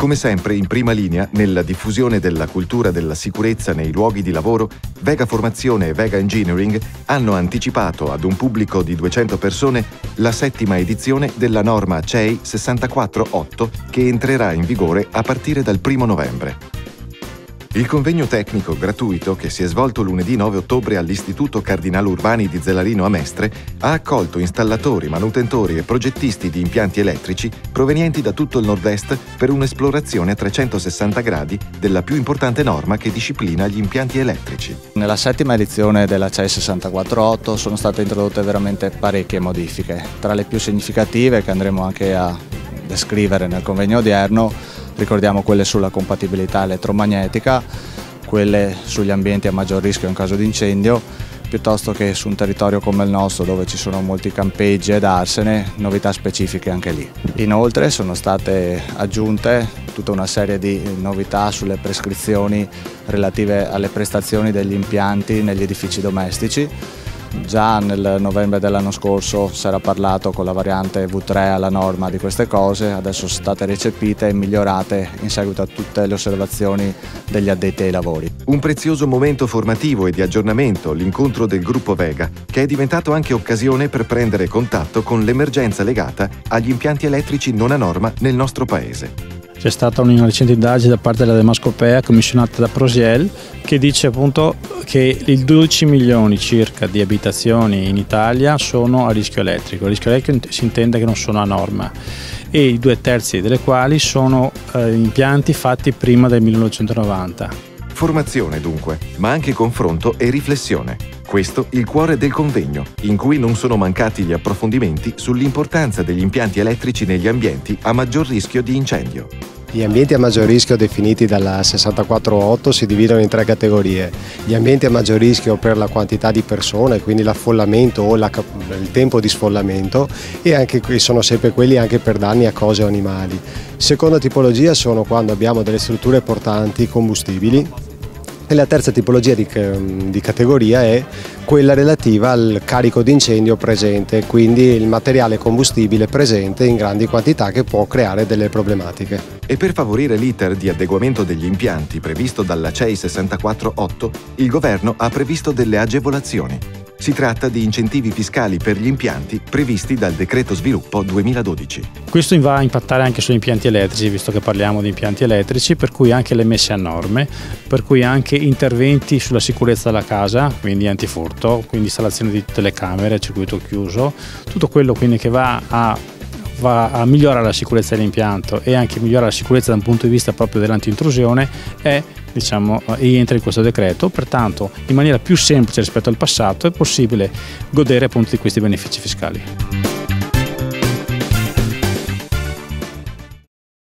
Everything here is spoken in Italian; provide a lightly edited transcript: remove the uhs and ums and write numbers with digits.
Come sempre, in prima linea, nella diffusione della cultura della sicurezza nei luoghi di lavoro, Vega Formazione e Vega Engineering hanno anticipato ad un pubblico di 200 persone la 7ª edizione della norma CEI 648 che entrerà in vigore a partire dal 1° novembre. Il convegno tecnico gratuito, che si è svolto lunedì 9 ottobre all'Istituto Cardinale Urbani di Zelarino a Mestre, ha accolto installatori, manutentori e progettisti di impianti elettrici provenienti da tutto il nord-est per un'esplorazione a 360 gradi della più importante norma che disciplina gli impianti elettrici. Nella 7ª edizione della CEI 648 sono state introdotte veramente parecchie modifiche. Tra le più significative, che andremo anche a descrivere nel convegno odierno, ricordiamo quelle sulla compatibilità elettromagnetica, quelle sugli ambienti a maggior rischio in caso di incendio, piuttosto che su un territorio come il nostro dove ci sono molti campeggi ed arsene, novità specifiche anche lì. Inoltre sono state aggiunte tutta una serie di novità sulle prescrizioni relative alle prestazioni degli impianti negli edifici domestici. Già nel novembre dell'anno scorso si era parlato con la variante V3 alla norma di queste cose, adesso sono state recepite e migliorate in seguito a tutte le osservazioni degli addetti ai lavori. Un prezioso momento formativo e di aggiornamento, l'incontro del gruppo Vega, che è diventato anche occasione per prendere contatto con l'emergenza legata agli impianti elettrici non a norma nel nostro paese. C'è stata una recente indagine da parte della Demascopea commissionata da Prosiel che dice appunto che i 12 milioni circa di abitazioni in Italia sono a rischio elettrico. Il rischio elettrico si intende che non sono a norma e i 2/3 delle quali sono impianti fatti prima del 1990. Formazione dunque, ma anche confronto e riflessione. Questo il cuore del convegno, in cui non sono mancati gli approfondimenti sull'importanza degli impianti elettrici negli ambienti a maggior rischio di incendio. Gli ambienti a maggior rischio definiti dalla 648 si dividono in 3 categorie. Gli ambienti a maggior rischio per la quantità di persone, quindi l'affollamento o il tempo di sfollamento, e anche sono sempre quelli anche per danni a cose o animali. Seconda tipologia sono quando abbiamo delle strutture portanti combustibili. E la terza tipologia di categoria è quella relativa al carico di incendio presente, quindi il materiale combustibile presente in grandi quantità che può creare delle problematiche. E per favorire l'iter di adeguamento degli impianti previsto dalla CEI 648, il governo ha previsto delle agevolazioni. Si tratta di incentivi fiscali per gli impianti previsti dal Decreto Sviluppo 2012. Questo va a impattare anche sugli impianti elettrici, visto che parliamo di impianti elettrici, per cui anche le messe a norme, per cui anche interventi sulla sicurezza della casa, quindi antifurto, quindi installazione di telecamere, circuito chiuso, tutto quello quindi che va a migliorare la sicurezza dell'impianto e anche migliorare la sicurezza da un punto di vista proprio dell'anti-intrusione rientra in questo decreto. Pertanto in maniera più semplice rispetto al passato è possibile godere appunto di questi benefici fiscali.